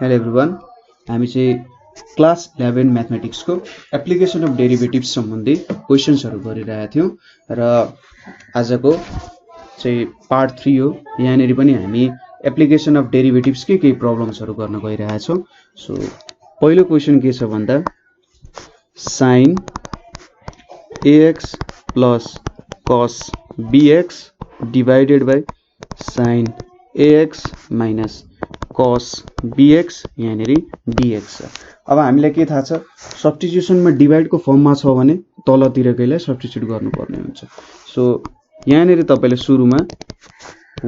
Hello everyone, हामी चाहिँ class 11 म्याथमेटिक्सको application of derivatives सम्बन्धी क्वेसन्सहरू गरिरहेका थियौँ र आजको चाहिँ पार्ट 3 हो। यहाँनिर पनि हामी एप्लिकेसन अफ डेरिभेटिभ्स के प्रब्लम्सहरू गर्न गइरहेका छौँ। सो पहिलो क्वेसन के छ भन्दा sin ax plus cos bx divided by sin ax minus cos bx यहाँनिर dx छ। अब हामीलाई के थाहा छ, सब्स्टिट्युसनमा डिभाइडको फर्ममा छ भने तलतिरकैलाई सब्स्टिट्युट गर्नुपर्ने हुन्छ। सो यहाँनिर तपाईले सुरुमा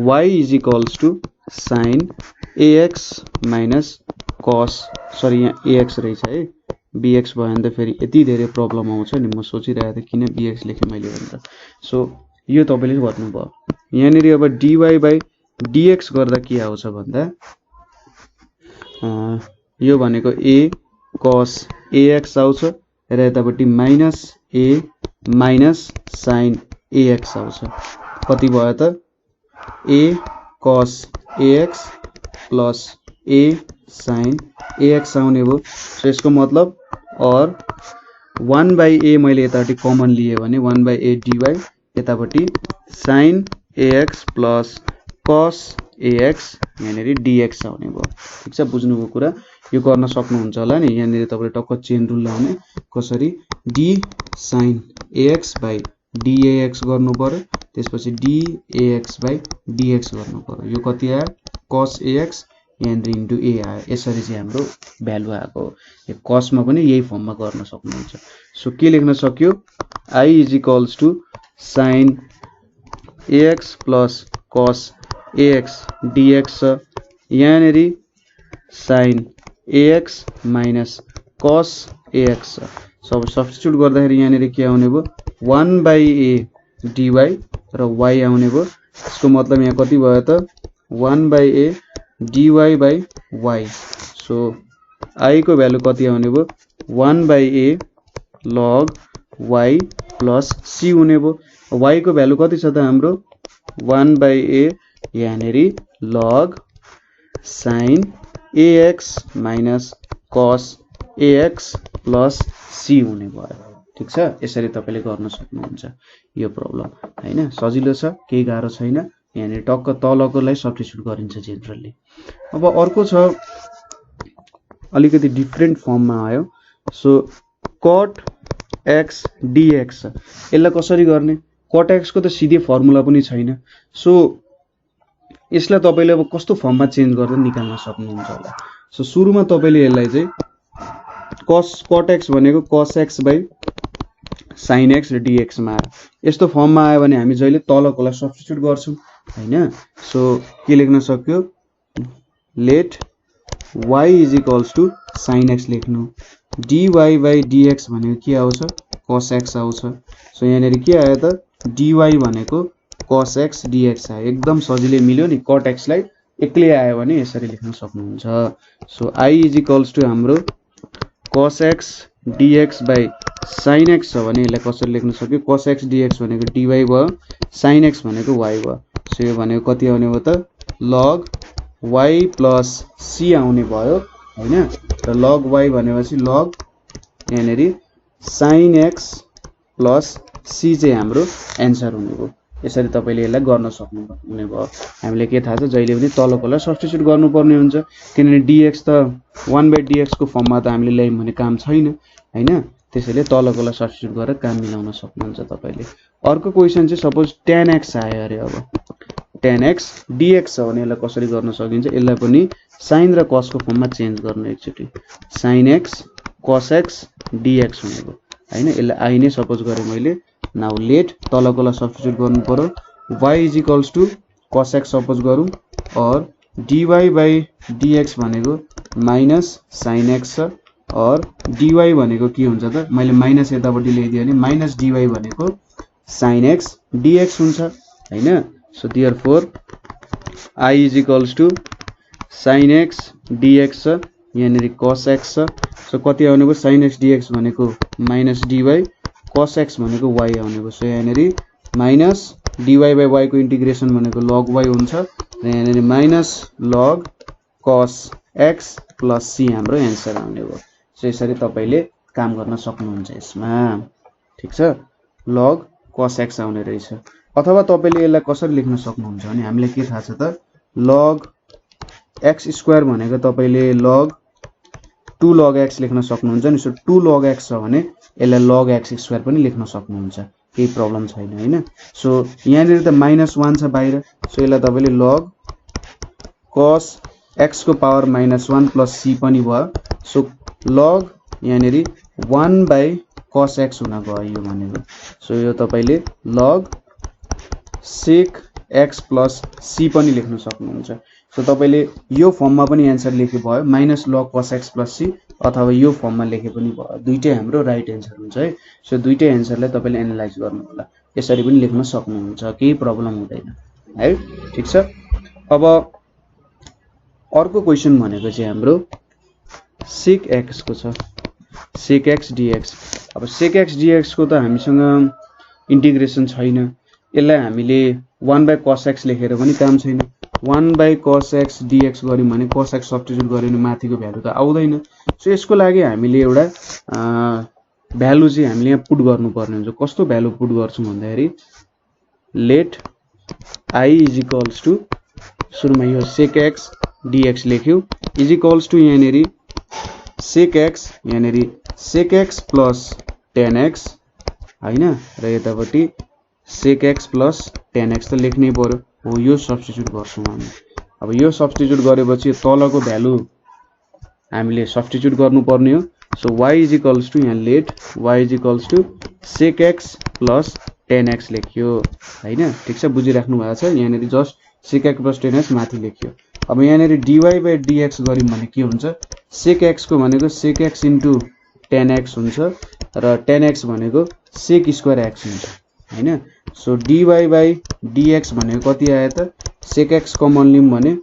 y is equals to sin ax minus cos, sorry यहाँ ax रहेछ है, bx भयो भने त फेरि यति धेरै प्रब्लम आउँछ नि। म सोचिरहेको थिएँ किन bx लेखेँ मैले भनेर। सो यो तपाईले गर्नुभयो। यहाँनिर अब dy by dx गर्दा के आउँछ भन्दा यो भनेको a cos ax आउँछ र यतापट्टि minus a minus sin ax आउँछ। कति भयो त a cos ax plus a sin ax आउने भयो। सो यसको मतलब और 1 by a मैले यतापट्टि कमन लिए भने 1 by a dy, यतापट्टि sin ax plus cos ax यहाँनिर dx आउने भयो। ठिक छ, बुझ्नुभयो कुरा? यो गर्न सक्नुहुन्छ होला नि। यहाँनिर तपाईले टक्क चेन रुल लाउने, कसरी d sin ax by dax गर्नु पर्यो, त्यसपछि dax by dx गर्नु पर्यो। यो कति आयो cos ax यहाँनिर इन्टु a आयो। यसरी चाहिँ हाम्रो भ्यालु आएको हो। यो cosमा पनि यही फर्ममा गर्न सक्नुहुन्छ। सो के लेख्न सक्यो, i is equals to sin ax plus cos ax dx छ। यहाँनिर sin ax minus cos ax छ। सब सब्स्टिट्युट गर्दाखेरि यहाँनिर के आउने भयो 1 by a dy र y आउने भयो। यसको मतलब यहाँ कति भयो त 1 by a dy by y। So i को भ्यालु कति आउने भयो 1 by a log y plus c हुने भयो। y को भ्यालु कति छ त हाम्रो 1 by a यहाँनिर log sin ax minus cos ax plus c हुने भयो। ठिक छ, यसरी तपाईले गर्न सक्नुहुन्छ यो प्रब्लम हैन। सजिलो छ, केही गाह्रो छैन। यहाँनिर टक्क तलकोलाई सब्स्टिट्युट गरिन्छ जेनरली। अब अर्को छ, अलिकति डिफरेन्ट फर्ममा आयो। सो cot x dx, यसलाई कसरी गर्ने? cot x को त सिधै फर्मुला पनि छैन। सो यसलाई तपाईले अब कस्तो फर्ममा चेन्ज गर्दा निकाल्न सक्नुहुन्छ होला। सो सुरुमा तपाईले यसलाई चाहिँ cot x भनेको cos x by sin x र dx मा आयो। यस्तो फर्ममा आयो भने हामी जहिले तलकोलाई सब्स्टिट्युट गर्छौं हैन। सो के लेख्न सक्यो, let y is equals to sin x लेख्नु, dy by dx भनेको के आउँछ cos x आउँछ। सो यहाँनिर के आयो त dy भनेको cos x dx आयो। एकदम सजिलै मिल्यो नि। cot x लाई एक्लै आयो भने यसरी लेख्न सक्नुहुन्छ। So i is equals to हाम्रो cos x dx by sin x छ भने यसलाई कसरी लेख्न सक्यो, cos x dx भनेको dy भयो, sin x भनेको y भयो। सो यो भनेको कति आउने भयो त log y प्लस c आउने भयो हैन। र log y भनेपछि log यहाँनिर sin x प्लस c चाहिँ हाम्रो एन्सर हुने भयो। यसरी तपाईले यसलाई गर्न सक्नुहुने भयो। हामीले के थाहा छ, जहिले पनि तलकोलाई सब्स्टिट्युट गर्नुपर्ने हुन्छ, किनभने dx त 1 by dx को फर्ममा त हामीले ल्यायौं भने काम छैन हैन। त्यसैले तलकोलाई सब्स्टिट्युट गरेर काम मिलाउन सक्नुहुन्छ तपाईले। अर्को क्वेशन चाहिँ सपोज tan x आयो अरे। अब tan x dx छ भने यसलाई कसरी गर्न सकिन्छ, यसलाई पनि sin र cos को फर्ममा चेन्ज गर्नु एकचोटी। sin x cos x dx हुने भयो हैन। यसलाई i नै सपोज गरे मैले। नाउ लेट तलकोलाई सब्स्टिट्युट गर्नु पर्यो, y is equals to cos x suppose गरौँ और dy by dx भनेको माइनस sin x छ और dy भनेको के हुन्छ त, मैले माइनस यतापट्टि ल्याइदिए भने माइनस dy भनेको sin x dx हुन्छ हैन। So therefore i is equals to sin x dx छ, यहाँनिर cos x छ। सो कति आउने भयो sin x dx भनेको माइनस dy, cos x भनेको y आउने भयो। सो यहाँनिर माइनस dy by y को इन्टिग्रेसन भनेको log y हुन्छ र यहाँनिर minus log cos x plus c हाम्रो एन्सर आउने हो। सो यसरी तपाईले काम गर्न सक्नुहुन्छ यसमा। ठीक छ, लग cos x आउने रहेछ। अथवा तपाईले यसलाई कसरी लेख्न सक्नुहुन्छ भने हामीले के थाहा छ त, लग x स्क्वायर भनेको तपाईले लग 2 log x लेख्न सक्नुहुन्छ नि। सो 2 log x छ भने यसलाई log x स्क्वायर पनि लेख्न सक्नुहुन्छ, केही प्रब्लम छैन हैन। सो यहाँनिर त -1 छ बाहिर, सो यसलाई तपाईले log cos x को पावर -1 प्लस c पनि भयो। सो log यहाँनिर 1/cos x हुन गयो भनेको। सो यो तपाईले log sec x plus c पनि लेख्न सक्नुहुन्छ। सो तपाईले यो फर्ममा पनि एन्सर लेखे भयो, -log cos x plus c, अथवा यो फर्ममा लेखे पनि भयो। दुईटै हाम्रो राइट एन्सर हुन्छ है। सो दुईटै एन्सरलाई तपाईले एनालाइज गर्नु होला, यसरी पनि लेख्न सक्नुहुन्छ, केही प्रब्लम हुँदैन है। ठीक छ, अब अर्को क्वेशन भनेको चाहिँ हाम्रो sec x को छ, sec x dx। अब sec x dx को त हामीसँग इन्टिग्रेसन छैन, यसलाई हामीले 1/cos x लेखेर पनि काम छैन। 1/cos x dx गर्यौं भने cos x सब्स्टिट्युट गर्यो भने माथिको भ्यालु त आउँदैन। सो यसको लागि हामीले एउटा भ्यालु चाहिँ हामीले यहाँ पुट गर्नुपर्ने हुन्छ। कस्तो भ्यालु पुट गर्छौं भन्दाखेरि let i is equals to, सुरुमा यो sec x dx लेख्यौ, इज इक्वल्स टु यहाँनिर sec x, यहाँनिर sec x plus tan x हैन, र यतापट्टि sec x plus tan x त लेख्नै पर्यो हो। यो सब्स्टिट्युट गर्छौं हामी। अब यो सब्स्टिट्युट गरेपछि तलको भ्यालु हामीले सब्स्टिट्युट गर्नुपर्ने हो। So y is equals to, यहाँ let y is equals to sec x plus tan x लेख्यो हैन। ठीक छ, बुझिराख्नु भएको छ। यहाँनिर just sec x plus tan x माथि लेख्यो। अब यहाँनिर dy/dx गर्यौं भने के हुन्छ, sec x को भनेको sec x into tan x हुन्छ, र tan x भनेको sec स्क्वायर x हुन्छ हैन। सो dy/dx भनेको कति आयो त, sec x कमन लियौं भने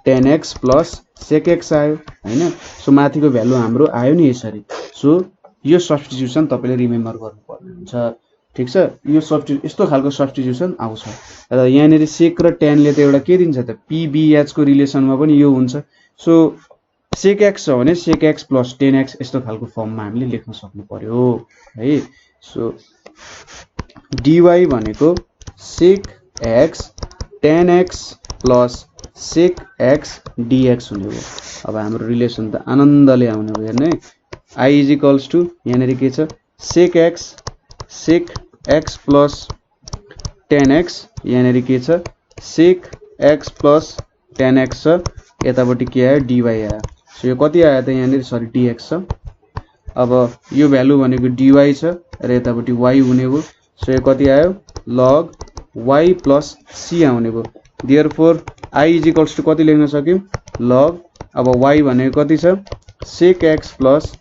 tan x plus sec x आयो हैन। सो माथिको भ्यालु हाम्रो आयो नि यसरी। सो यो सब्स्टिट्युसन तपाईले रिमेम्बर गर्नुपर्ने हुन्छ। ठीक छ, यो सब्स्टिट्युट यस्तो खालको सब्स्टिट्युसन आउँछ। र यहाँनिर sec र tan ले त एउटा के दिन्छ त, pbh को रिलेसनमा पनि यो हुन्छ। सो sec x छ भने sec x plus tan x यस्तो खालको फर्ममा हामीले लेख्न सक्नु पर्यो है। सो dy भनेको sec x tan x plus sec x dx हुने हो। अब हाम्रो रिलेसन त आनन्दले आउने हो, हेर्नु है। i इज इक्वल्स टु यहाँनिर के छ, sec x plus tan x, यहाँनिर के छ sec x plus tan x छ, यतापट्टि के आयो dy आयो। सो यो कति आयो त, यहाँनिर सरी dx छ। अब यो भ्यालु भनेको dy छ र यतापट्टि y हुने हो। सो यो कति आयो, log y प्लस c आउने हो। Therefore i is equals to कति लेख्न सक्यौं, log, अब y भनेको कति छ, sec x plus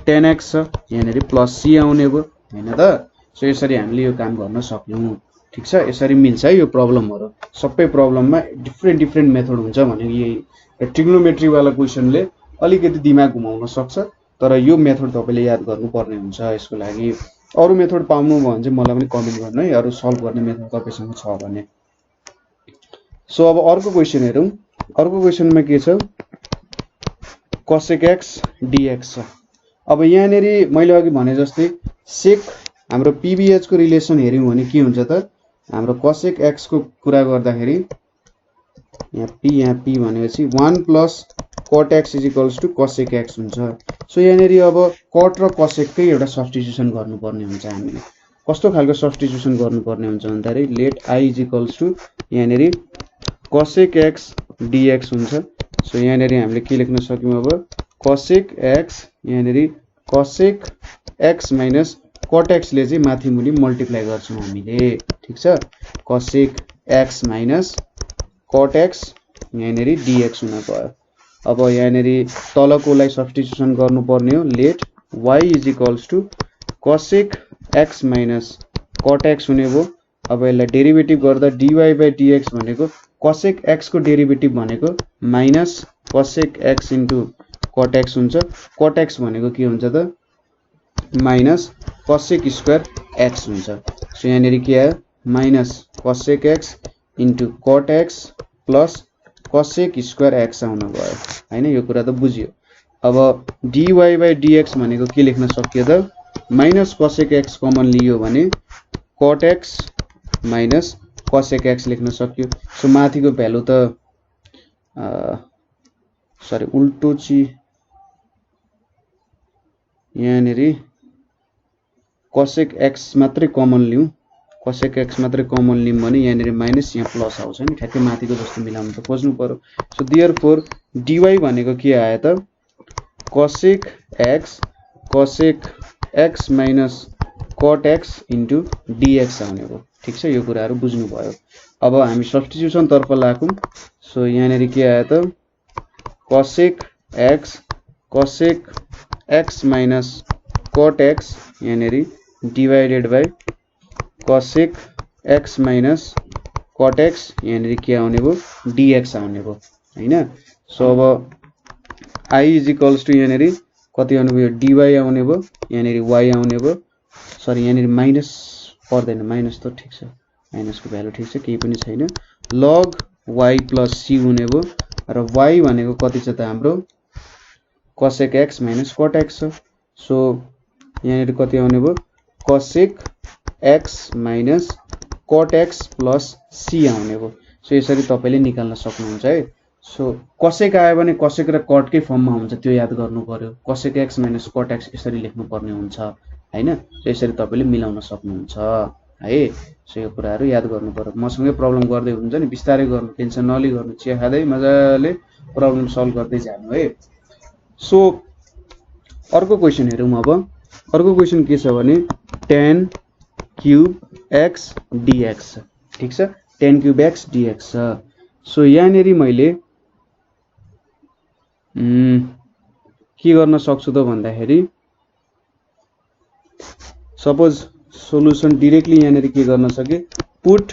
tan x छ, यहाँनिर प्लस c आउने हो हैन त। सो यसरी हामीले यो काम गर्न सक्यौं। ठीक छ, यसरी मिल्छ है यो प्रब्लमहरु। सबै प्रब्लममा डिफ्रेन्ट मेथड हुन्छ भने यही ट्रिग्नोमेट्री वाला क्वेशनले अलिकति दिमाग घुमाउन सक्छ, तर यो मेथड तपाईले याद गर्नुपर्ने हुन्छ। यसको लागि अरु मेथड पाउनु भयो भने चाहिँ मलाई पनि कमेन्ट गर्नु है, अरु सल्भ गर्ने मेथड तपाईसँग छ भने। सो अब अर्को क्वेशन हेरौं। अर्को क्वेशनमा के छ, cosec x dx छ। अब यहाँनेरि मैले अघि भने जस्तै sec हाम्रो pbh को रिलेसन हेर्यौं भने के हुन्छ त, हाम्रो cosec x को कुरा गर्दाखेरि यहाँ p भनेपछि 1 plus cot x is equals to cosec x हुन्छ। सो यहाँनेरि अब cot र cosec कै एउटा सब्स्टिट्युसन गर्नुपर्ने हुन्छ हामीले। कस्तो खालको सब्स्टिट्युसन गर्नुपर्ने हुन्छ भन्दाखेरि let i is equals to यहाँनेरि cosec x dx हुन्छ। सो यहाँनेरि हामीले के लेख्न सक्यौं, अब cosec x, यहाँनेरि cosec x minus cot x ले चाहिँ माथि मुनि मल्टिप्लाई गर्छौं हामीले। ठीक छ, cosec x minus cot x यहाँनेरि dx हुन गयो। अब यहाँनेरि तलकोलाई सब्स्टिट्युसन गर्नुपर्ने हो, let y is equals to cosec x minus cot x हुने भयो। अब यसलाई डेरिभेटिभ गर्दा dy/dx भनेको cosec x को डेरिभेटिभ भनेको minus cosec x into cot x हुन्छ। cot x भनेको के हुन्छ त, माइनस cosec स्क्वायर x हुन्छ। सो यहाँनेरि के आयो, minus cosec x into cot x plus cosec square x आउन गयो हैन यो कुरा त बुझियो अब dy by dx भनेको के लेख्न सकियो त माइनस cosec x कमन लियो भने cot x minus cosec x लेख्न सकियो सो माथिको भ्यालु त सरी उल्टो छि यहाँनेरि cosec x मात्रै कमन लिऊ cosec x मात्रै कमन लियौं भने यहाँनेरि माइनस यहाँ प्लस आउँछ नि ठ्याक्कै माथिको जस्तो मिलाउन त खोज्नु पर्यो सो देयरफोर dy भनेको के आयो त cosec x minus cot x into dx आउने हो ठीक छ यो कुराहरु बुझ्नु भयो अब हामी सब्स्टिट्युसन तर्फ लागौं सो यहाँनेरि के आयो त cosec x minus cot x यहाँनेरि divided by cosec x minus cot x यहाँनेरि के आउने भो dx आउने भो हैन सो अब I इज इक्वल्स टु यहाँनेरि कति आउने भयो dy आउने भो यहाँनेरि y आउने भो सरी यहाँनेरि माइनस पर्दैन माइनस त ठीक छ माइनसको भ्यालु ठीक छ केही पनि छैन log y plus c हुने भो र y भनेको कति छ त हाम्रो cosec x minus cot x छ सो यहाँनेरि कति आउने भो cosec x minus cot x plus c आउने भो सो यसरी तपाईले निकाल्न सक्नुहुन्छ है सो cosec आयो भने cosec र cot कै फर्ममा हुन्छ त्यो याद गर्नु पर्यो cosec x minus cot x यसरी लेख्नु पर्ने हुन्छ हैन यसरी तपाईले मिलाउन सक्नुहुन्छ है सो यो कुराहरु याद गर्नु पर्यो मसँगै प्रब्लम गर्दै हुन्छ नि बिस्तारै गर्नु टेन्सन नलि गर्नु चिया खादै मजाले प्रब्लम सल्भ गर्दै जानु है सो अर्को क्वेशन हेरौं अब अर्को क्वेशन के छ भने tan cube x dx ठीक छ tan cube x dx so यहाँनेरि मैले के गर्न सक्छु त भन्दाखेरि सपोज सोलुसन डाइरेक्टली यहाँनेरि के गर्न सके put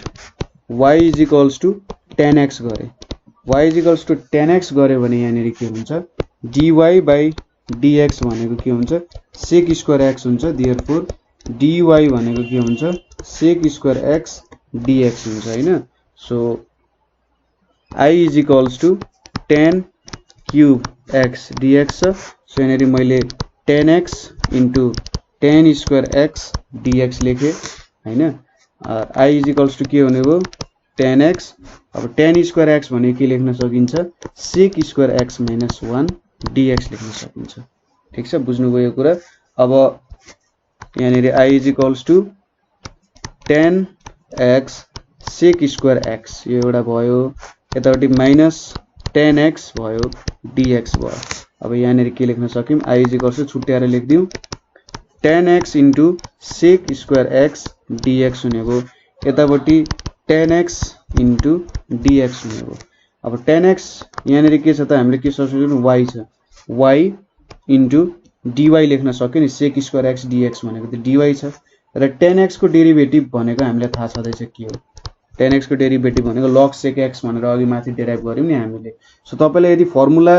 y is equals to tan x गरे y is equals to tan x गरे भने यहाँनेरि के हुन्छ dy by dx भनेको के हुन्छ sec स्क्वायर x हुन्छ देयरफोर dy भनेको के हुन्छ sec स्क्वायर x dx हुन्छ हैन so I is equals to tan cube x dx so यहाँनेरि मैले tan x into tan square x dx लेखे हैन I इज इक्वल्स टु के हुने भो tan x अब tan स्क्वायर x भने के लेख्न सकिन्छ sec square x minus 1 dx लेख्न सकिन्छ ठीक छ बुझ्नु भयो यो कुरा अब यहाँनेरि I is equals to tan x sec square x यो एउटा भयो यतापटि माइनस tan x भयो dx भयो अब यहाँनेरि के लेख्न सक्यौं I इज इक्वल्स टु छुट्याएर लेख्दियौ tan x into sec square x dx हुने भो यतापटि tan x इन्टु dx हुने भो अब tan x यहाँनेरि के छ त हामीले के सब्स्टिट्युट y छ y इन्टु dy लेख्न सक्यो नि sec स्क्वायर x dx भनेको त dy छ र tan x को डेरिभेटिभ भनेको हामीले थाहा छदैछ के हो tan x को डेरिभेटिभ भनेको log sec x भनेर अघि माथि डेराइभ गर्यौं नि हामीले सो तपाईलाई यदि फर्मुला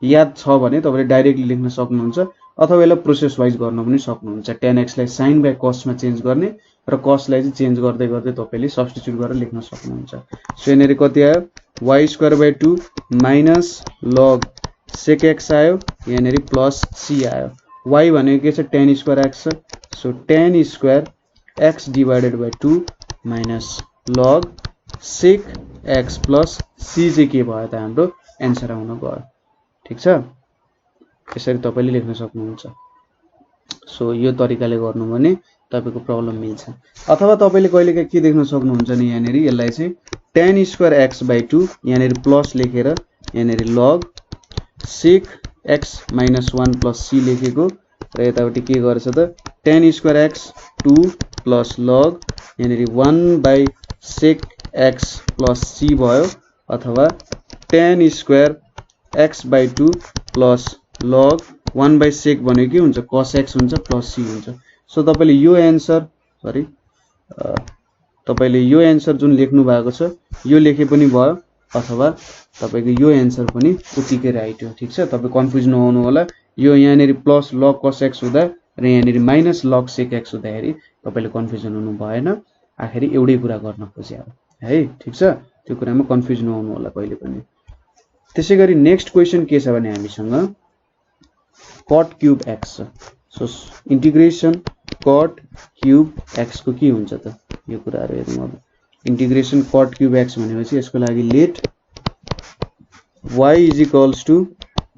याद छ भने तपाईले डाइरेक्टली लेख्न सक्नुहुन्छ अथवा यसलाई प्रोसेस वाइज गर्न पनि सक्नुहुन्छ tan x लाई sin by cos मा चेन्ज गर्ने र cos लाई चाहिँ चेन्ज गर्दै गर्दै तपाईले सब्स्टिट्युट गरेर लेख्न सक्नुहुन्छ सो यहाँनेरि कति आयो y square by 2 minus log sec x आयो यहाँनेरि प्लस c आयो y भनेको के छ tan square x so tan square x divided by 2 minus log sec x plus c चाहिँ के भयो त हाम्रो आन्सर आउन गयो ठीक छ यसरी तपाईले लेख्न सक्नुहुन्छ सो यो तरिकाले गर्नु भने तपाईको प्रब्लम मिल्छ अथवा तपाईले कहिलेकाहीँ के देख्न सक्नुहुन्छ नि यहाँनेरि यसलाई चाहिँ tan स्क्वायर x बाइ 2 यहाँनेरि प्लस लेखेर यहाँनेरि log sec x minus 1 plus c लेखेको र यतापटि के गरेछ त tan square x 2 plus log यहाँनेरि 1 by sec x plus c भयो अथवा tan square x by 2 plus log 1 by sec भनेको के हुन्छ cos x हुन्छ plus c हुन्छ सो तपाईले यो आन्सर सरी तपाईले यो आन्सर जुन लेख्नु भएको छ यो लेखे पनि भयो अथवा तपाईको यो आन्सर पनि उतिकै राइट हो ठीक छ तपाई कन्फ्युज नहुनु होला यो यहाँनेरि प्लस log cos x हुँदा र यहाँनेरि माइनस log sec x हुँदाखेरि तपाईले कन्फ्युजन हुनु भएन आखिरी एउटै कुरा गर्न खोजे है ठीक छ त्यो कुरामा कन्फ्युज नहुनु होला कहिले पनि त्यसैगरी नेक्स्ट क्वेशन के छ भने हामीसँग cot क्यूब x छ। So integration cot cube x को के हुन्छ त यो कुराहरु हेरौं। अब इन्टिग्रेसन cot क्यूब x भनेपछि यसको लागि let y is equals to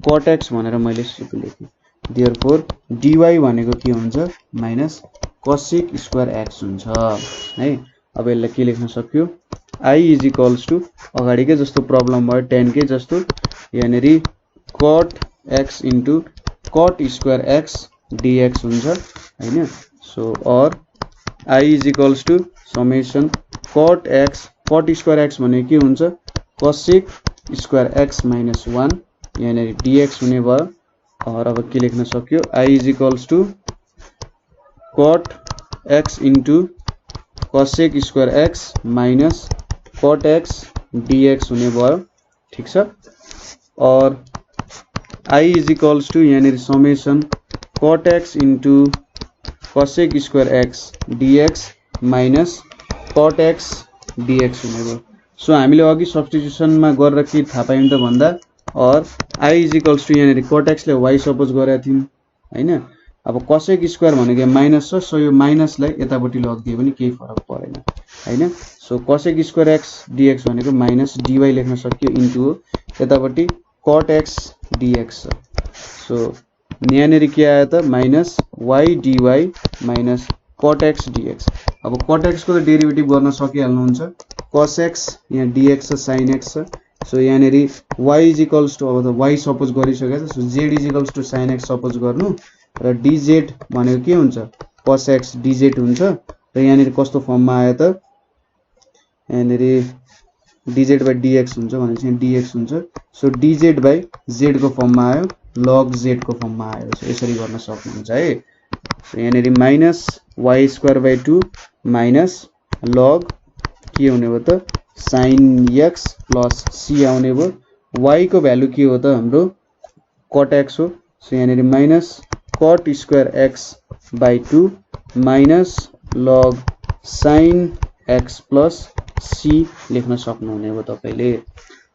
cot x भनेर मैले यसरी लेखे। देयरफोर dy भनेको के हुन्छ माइनस cosec स्क्वायर x हुन्छ है। अब यसलाई के लेख्न सक्यो I इज इक्वल्स टु अगाडिकै जस्तो प्रब्लम भयो tan कै जस्तो यानेरी cot x into cot square x dx हुन्छ हैन। सो और I is equals to summation cot square x भने के हुन्छ cosec स्क्वायर x माइनस 1 यानेरी dx हुने भयो। और अब के लेख्न सक्यो I is equals to cot x into cosec square x minus cot x dx हुने भयो। ठीक छ। और I इज इक्वल्स टु यानेरी summation cot x into cosec square x dx minus cot x dx हुने भयो। सो हामीले अघि सब्स्टिट्युसनमा गरेर के थाहा पायौं त भन्दा और I इज इक्वल्स टु यानेरी cot x ले y सपोज गरेका थियौं हैन। अब cosec स्क्वायर भनेको माइनस छ। सो यो माइनसलाई यतापट्टि लगिदिए पनि केही फरक परेन हैन। So cosec square x dx भनेको माइनस dy लेख्न सकियो इन्टु यतापट्टि cot x dx छ। सो यहाँनेरि के आयो त minus y dy minus cot x dx। अब cot x को डेरिभेटिभ गर्न सकिहाल्नुहुन्छ। cos x यहाँ dx छ sin x छ। सो यहाँनेरि y इज इक्वल्स टु अब त y सपोज गरिसकेको छ। So z is equals to sin x suppose गर्नु र dz भनेको के हुन्छ cos x dz हुन्छ। र यहाँनेरि कस्तो फर्ममा आयो त यहाँनेरि dz by dx हुन्छ भनेपछि यहाँ dx हुन्छ। सो dz by z को फर्ममा आयो log z को फर्ममा आयो। सो यसरी गर्न सक्नुहुन्छ है। सो यहाँनेरि minus y square by 2 minus log के हुने भयो त sin x प्लस c आउने भयो। y को भ्यालु के हो त हाम्रो cot x हो। सो यहाँनेरि minus cot square x by 2 minus log sin x plus c लेख्न सक्नुहुने हो तपाईले।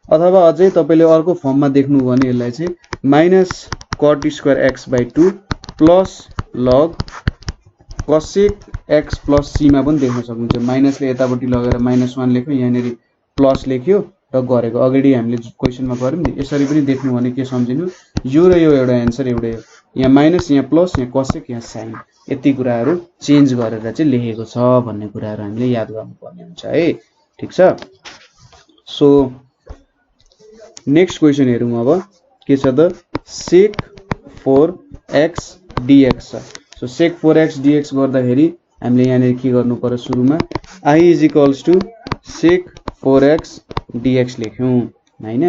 अथवा अझै तपाईले अर्को फर्ममा देख्नु भने यसलाई चाहिँ minus cot square x by 2 plus log cosec x plus c मा पनि देख्न सक्नुहुन्छ। माइनसले यतापट्टि लगेर माइनस 1 लेख्यो यहाँनेरि प्लस लेख्यो र गरेको अगाडि हामीले क्वेशनमा गर्यौं नि यसरी पनि देख्नु भने के सम्झिनु यो र यो एउटा आन्सर एउटै हो। यहाँ माइनस यहाँ प्लस यहाँ cosec यहाँ sin यति कुराहरु चेन्ज गरेर चाहिँ लेखेको छ भन्ने कुराहरु हामीले याद गर्नुपर्ने हुन्छ है। ठीक छ। सो नेक्स्ट क्वेशन हेरौं। अब के छ त sec 4x dx छ। सो sec 4x dx गर्दाखेरि हामीले यहाँनेरि के गर्नु पर्यो सुरुमा I is equals to sec 4x dx लेख्यौं हैन।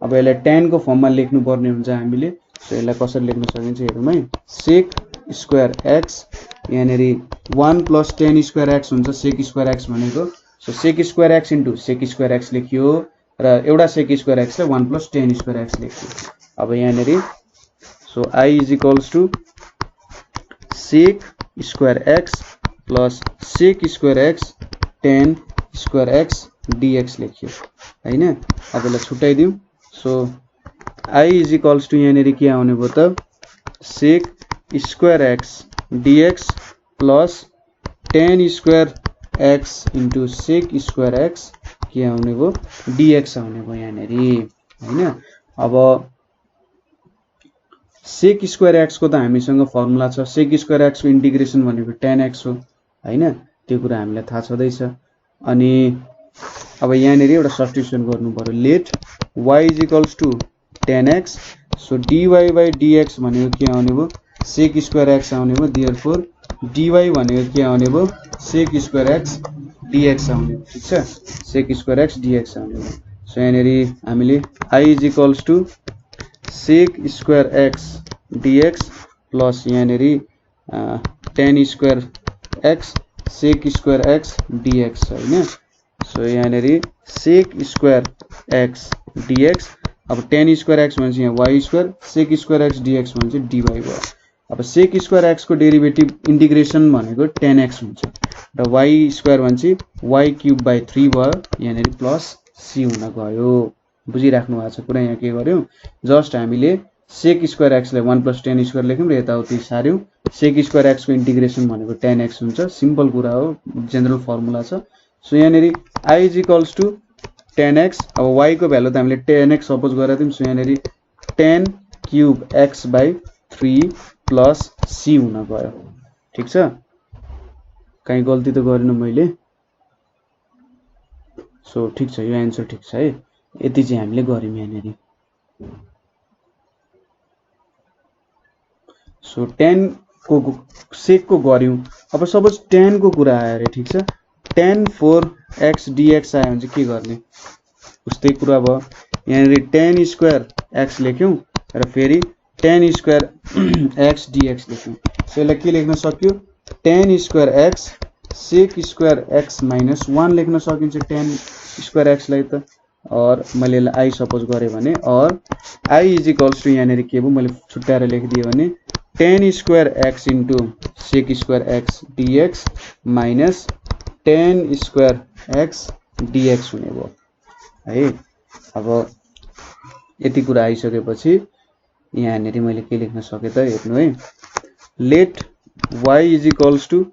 अब यसलाई tan को फर्ममा लेख्नु पर्ने हुन्छ हामीले। सो यसलाई कसरी लेख्न सकिन्छ हेरौं है। sec स्क्वायर x यहाँनेरि 1 प्लस tan स्क्वायर x हुन्छ sec स्क्वायर x भनेको। So sec square x into sec square x लेखियो र एउटा sec स्क्वायर x लाई 1 प्लस tan स्क्वायर x लेखियो। अब यहाँनेरि so I is equals to sec square x plus sec square x tan square x dx लेखियो हैन। अब यसलाई छुटाइदिउँ। So I is equals to यहाँनेरि के आउने भयो त sec square x dx plus tan square x into sec square x के आउने भयो dx आउने भयो यहाँनेरि हैन। अब sec स्क्वायर x को त हामीसँग फर्मुला छ। sec स्क्वायर x को इन्टिग्रेसन भनेको tan x हो हैन। त्यो कुरा हामीलाई थाहा छदै छ। अनि अब यहाँनेरि एउटा सब्स्टिट्युसन गर्नु पर्यो let y is equals to tan x। So dy by dx भनेको के आउने भयो sec स्क्वायर x आउने भयो। देयरफोर dy भनेको के आउने भयो sec स्क्वायर x dx आउने भयो। ठीक छ। sec स्क्वायर x dx आउने भयो। सो यहाँनेरि हामीले I is equals to sec square x dx plus यहाँनेरि tan square x sec square x dx हैन। सो यहाँनेरि sec स्क्वायर x dx। अब tan स्क्वायर x भनेपछि यहाँ y square sec square x dx भनेपछि dy भयो। अब sec square x को डेरिभेटिभ इन्टिग्रेसन भनेको tan x हुन्छ र y स्क्वायर भनेपछि y क्यूब by 3 भयो यहाँनेरि प्लस c हुन गयो बुझिराख्नु भएको छ कुरा। यहाँ के गर्यौं, जस्ट हामीले सेक स्क्वायर x लाई 1 + tan स्क्वायर लेख्यौं र यताउति सार्यौं। सेक स्क्वायर x को इन्टिग्रेसन भनेको tan x हुन्छ, सिम्पल कुरा हो, जेनरल फर्मुला छ। सो यहाँनेरि I = tan x, अब y को भ्यालु त हामीले tan x सपोज गरेका थियौं। सो यहाँनेरि tan क्यूब x/3 + c हुन गयो। ठीक छ, कहीं गल्ती त गरिन मैले। सो ठीक छ, यो एन्सर ठीक छ है। यति चाहिँ हामीले गर्यौं यहाँनेरि। सो tan को सेक को गर्यौं। अब सपोज tan को कुरा आयो रे, ठीक छ, tan 4x dx आयो भने चाहिँ के गर्ने, उस्तै कुरा भयो। यहाँनेरि tan स्क्वायर x लेख्यौं र फेरि tan स्क्वायर x dx लेख्यौं। सो यसलाई के लेख्न सक्यो, tan square x sec square x - 1 लेख्न सकिन्छ tan स्क्वायर x लाई त। और मैले यसलाई I सपोज गरे भने, और I = यहाँनेरि के भयो, मैले छुट्याएर लेखिदिए भने tan square x * sec square x dx minus tan square x dx हुने भयो है। अब यति कुरा आइसकेपछि यहाँनेरि मैले के लेख्न सके त हेर्नु है, लेट y =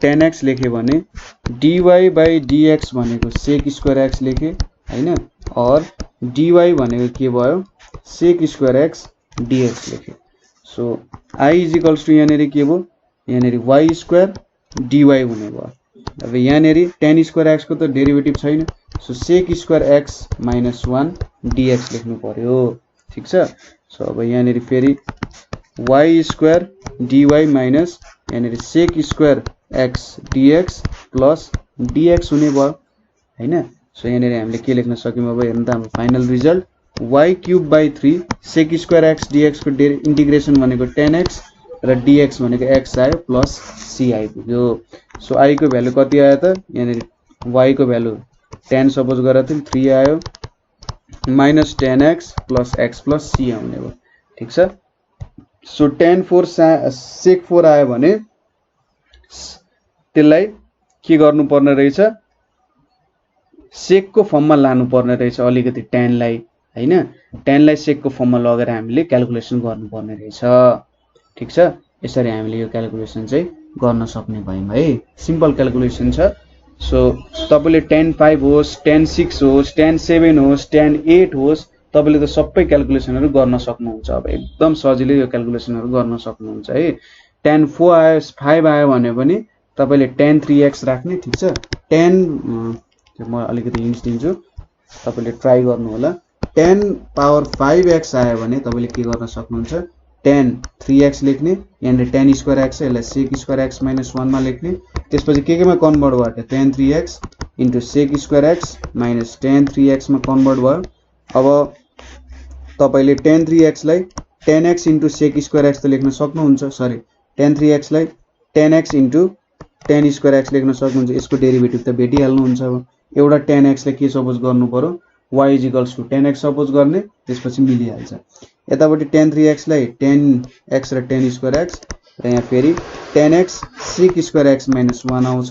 tan x लेखे भने dy/dx भनेको sec स्क्वायर x लेखे हैन, और dy भनेको के भयो, sec स्क्वायर x dx लेखे। सो I = यहाँनेरि के भयो, यहाँनेरि y² dy हुने भयो। अब यहाँनेरि tan स्क्वायर x को त डेरिभेटिभ छैन। So sec square x - 1 dx लेख्नु पर्यो। ठीक छ। सो अब यहाँनेरि फेरि y² dy माइनस यहाँनेरि sec square x dx plus dx हुने भयो हैन। सो यहाँनेरि हामीले के लेख्न सक्यौं, अब हेर्नु त हाम्रो final result y³/3 sec square x dx को इन्टिग्रेसन भनेको tan x र dx भनेको x आयो प्लस c आइपुग्यो। सो I को भ्यालु कति आयो त, यहाँनेरि y को भ्यालु tan सपोज गरेको थियौं 3 आयो minus tan x plus x plus c आउने भयो। ठीक छ। सो tan 4 sec 4 आयो भने त्यसलाई के गर्नु पर्ने रहेछ, सेक को फर्ममा लानु पर्ने रहेछ अलिकति tan लाई हैन। tan लाई सेक को फर्ममा लगेर हामीले क्याल्कुलेसन गर्नु पर्ने रहेछ। ठीक छ, यसरी हामीले यो क्याल्कुलेसन चाहिँ गर्न सक्ने भयौं है। सिम्पल क्याल्कुलेसन छ। सो तपाईले tan 5 होस्, tan 6 होस्, tan 7 होस्, tan 8 होस्, तपाईले त सबै क्याल्कुलेसनहरु गर्न सक्नुहुन्छ। अब एकदम सजिलै यो क्याल्कुलेसनहरु गर्न सक्नुहुन्छ है। tan 4 आयो 5 आयो भने पनि तपाईले tan 3x राख्ने। ठीक छ, tan म अलिकति हिन्ट्स दिन्छु, तपाईले ट्राई गर्नु होला। tan पावर 5x आयो भने तपाईले के गर्न सक्नुहुन्छ, tan 3x लेख्ने, यहाँ tan स्क्वायर x यसलाई sec स्क्वायर x - 1 मा लेख्ने। त्यसपछि केमा कन्भर्ट भयो, tan 3x * sec square x - tan 3x मा कन्भर्ट भयो। अब तपाईले tan 3x लाई tan x * sec square x त लेख्न सक्नुहुन्छ, सरी tan 3x लाई tan x * tan square x लेख्न सक्नुहुन्छ। यसको डेरिभेटिभ त भेटिहाल्नुहुन्छ। अब एउटा tan x लाई के सपोज गर्नु पर्यो, y = tan x सपोज गर्ने, त्यसपछि मिलिहाल्छ। यतापटि tan 3x लाई tan x र tan स्क्वायर x र यहाँ फेरि tan x sec square x - 1 आउँछ।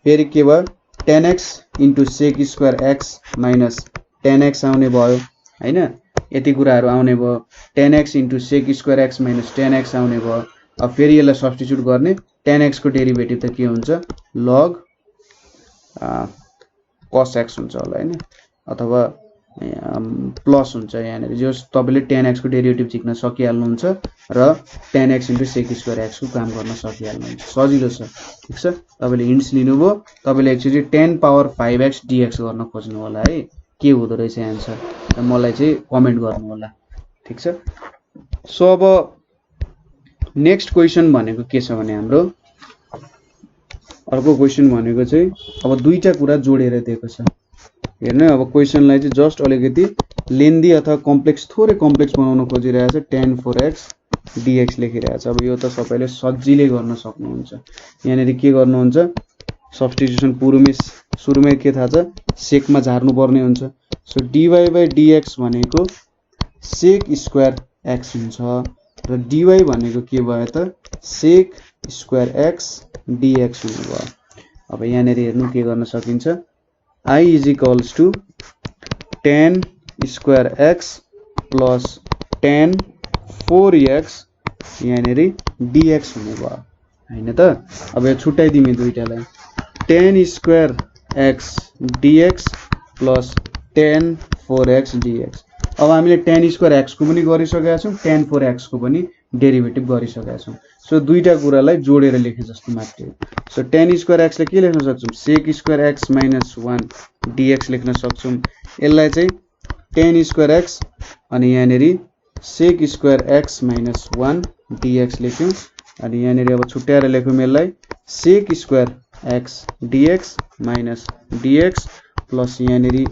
फेरि के भयो, tan x * sec square x - tan x आउने भयो हैन। यति कुराहरु आउने भयो। tan x * sec square x - tan x आउने भयो। अब फेरि यसलाई सब्स्टिट्युट गर्ने, tan x को डेरिभेटिभ त के हुन्छ, log cos x हुन्छ होला हैन, अथवा प्लस हुन्छ। यहाँनेरि जो तपाईले tan x को डेरिभेटिभ झिक्न सकिहाल्नुहुन्छ र tan x * sec square x को काम गर्न सकिहाल्नुहुन्छ। सजिलो छ। ठीक छ, तपाईले हिन्ट्स लिनुभयो। तपाईले actually tan power 5x dx गर्न खोज्नु होला है, के हुँदो रहेछ आन्सर, र मलाई चाहिँ कमेन्ट गर्नु होला। ठीक छ। सो अब नेक्स्ट क्वेशन भनेको के छ भने हाम्रो अर्को क्वेशन भनेको चाहिँ अब दुईटा कुरा जोडेर दिएको छ। हेर्नु, अब क्वेशनलाई चाहिँ जस्ट अलिकति लेन्दी अथवा कम्प्लेक्स, थोरै कम्प्लेक्स बनाउन खोजिरहेछ। tan 4x dx लेखिरहेछ। अब यो त सबैले सजिलै गर्न सक्नुहुन्छ। यहाँनेरि के गर्नुहुन्छ, सब्स्टिट्युसन सुरुमै के थाहा छ, सेकमा झार्नु पर्ने हुन्छ। सो dy/dx भनेको sec स्क्वायर x हुन्छ र dy भनेको के भयो त, sec स्क्वायर x dx हुने भयो। अब यहाँनेरि हेर्नु के गर्न सकिन्छ, I = tan square x plus tan 4x यहाँनिर dx हुने भयो हैन त। अब यो छुट्याइदिमे दुईटालाई tan square x dx plus tan 4x dx। अब हामीले tan स्क्वायर x को पनि गरिसकेका छौं tan 4x को पनि डेरिभेटिभ गरिसकेका छौं। सो दुईटा कुरालाई जोडेर लेखे जस्तो मात्र हो। सो tan स्क्वायर x ले के लेख्न सक्छौं sec स्क्वायर x - 1 dx लेख्न सक्छौं। यसलाई चाहिँ tan स्क्वायर x अनि यहाँनिर sec स्क्वायर x - 1 dx लेख्यौं। अनि यहाँनिर अब छुट्याएर लेखौं यसलाई sec square x dx minus dx plus यहाँनिर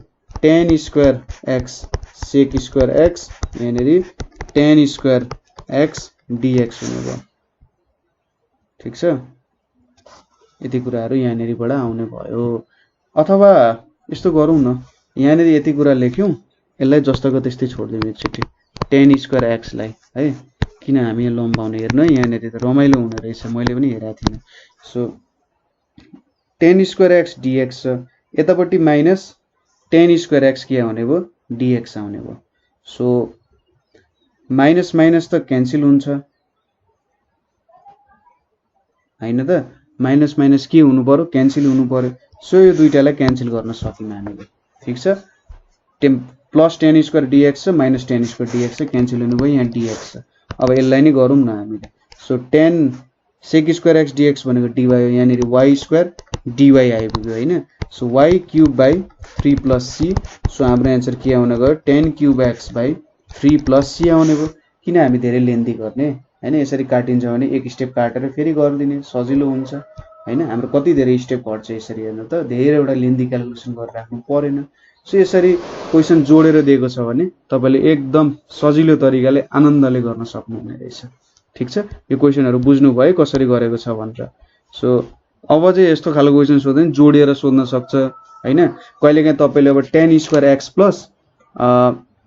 tan square x sec square x यहाँनिर tan स्क्वायर x dx हुने भयो। ठीक छ, यति कुराहरु यहाँनिरबाट आउने भयो। अथवा यस्तो गरौँ न, यहाँनिर यति कुरा लेख्यौं, यसलाई जस्तोको त्यस्तै छोड्दियौं एकचोटी tan स्क्वायर x लाई है, किन हामी लम्बाउने हेर्नु है, यहाँनिर त रमाइलो हुने रहेछ, मैले पनि हेरेको थिएँ। So tan square x dx छ, यतापट्टि माइनस tan स्क्वायर x के आउने भयो dx आउने भयो। सो माइनस माइनस त क्यान्सल हुन्छ हैन त, माइनस माइनस के हुनु पर्यो क्यान्सल हुनु पर्यो। सो यो दुईटालाई क्यान्सल गर्न सक्यौं हामीले। ठीक छ, प्लस tan स्क्वायर dx छ माइनस tan स्क्वायर dx छ, क्यान्सल हुनु भयो, यहाँ dx छ। अब यसलाई नै गरौँ न हामीले। So tan sec square x dx भनेको dy हो, यहाँनिर y स्क्वायर dy आइपुग्यो हैन। So y cube by 3 plus c। So हाम्रो आन्सर के आउने गयो tan क्यूब x बाइ 3 प्लस c आउने भयो। किन हामी धेरै लेन्थी गर्ने हैन, यसरी काटिन्छ भने एक स्टेप काटेर फेरि गर्दिने सजिलो हुन्छ हैन। हाम्रो कति धेरै स्टेप घट्छ यसरी हेर्नु त, धेरैवटा लेन्थी क्याल्कुलेसन गरेर राख्नु परेन। सो यसरी क्वेशन जोडेर दिएको छ भने तपाईले एकदम सजिलो तरिकाले आनन्दले गर्न सक्नुहुने रहेछ। ठीक छ, यो क्वेशनहरु बुझ्नु भयो कसरी गरेको छ भनेर। सो अब चाहिँ यस्तो खालको क्वेशन सोध्दैन जोडेर सोध्न सक्छ हैन। कहिलेकाहीँ तपाईले अब tan square x plus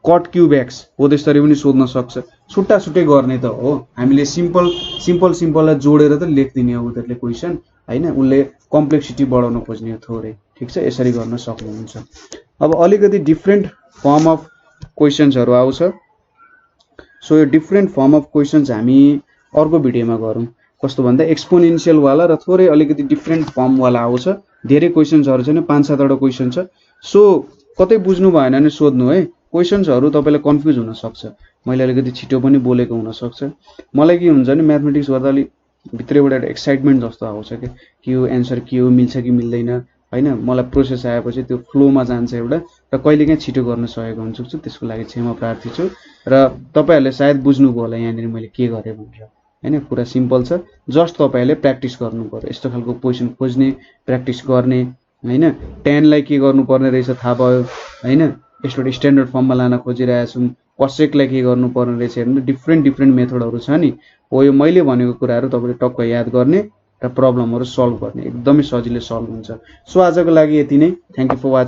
cot cube x हो त्यसरी पनि सोध्न सक्छ। छुट्टा छुट्टै गर्ने त हो, हामीले सिम्पललाई जोडेर त लेख्दिने हो उनीहरुले क्वेशन हैन, उनले कम्प्लेक्सिटी बढाउन खोज्ने हो थोरै। ठीक छ, यसरी गर्न सक्नुहुन्छ। अब अलिकति डिफरेन्ट फर्म अफ क्वेशन्सहरु आउँछ। सो यो डिफरेन्ट फर्म अफ क्वेशन्स हामी अर्को भिडियोमा गरौँ। कस्तो भन्दा एक्सपोनेन्शियल वाला र थोरै अलिकति डिफरेन्ट फर्म वाला आउँछ। धेरै क्वेशन्सहरु छैन, 5-7 वटा क्वेशन छ। सो कतै बुझ्नु भएन भने सोध्नु है, क्वेशन्सहरु तपाईलाई कन्फ्युज हुन सक्छ, मैले अलिकति छिटो पनि बोलेको हुन सक्छ। मलाई के हुन्छ नि म्याथमेटिक्स गर्दा अलि भित्रैबाट एउटा एक्साइटमेन्ट जस्तो आउँछ कि यो एन्सर के हो, मिल्छ कि मिल्दैन हैन। मलाई प्रोसेस आएपछि त्यो फ्लोमा जान्छ एउटा, र कहिलेकाहीँ छिटो गर्न सकेको हुन्छु, त्यसको लागि क्षमा प्रार्थी छु। र तपाईहरुले सायद बुझ्नुभयो होला यहाँनिर मैले के गरे भनेर हैन। कुरा सिम्पल छ, जस्ट तपाईहरुले प्र्याक्टिस गर्नु पर्यो, यस्तो खालको क्वेशन खोज्ने प्र्याक्टिस गर्ने हैन। tan लाई के गर्नुपर्ने रहेछ थाहा भयो हैन, यसबाट स्ट्यान्डर्ड फर्ममा लान खोजिरहेका छौं। cosec लाई के गर्नुपर्ने रहेछ हेर्नु, डिफरेन्ट मेथडहरु छ नि। हो यो मैले भनेको कुराहरु तपाईले टक्क याद गर्ने र प्रब्लमहरु सल्भ गर्ने, एकदमै सजिलै सल्भ हुन्छ। सो आजको लागि यति नै। Thank you for watching.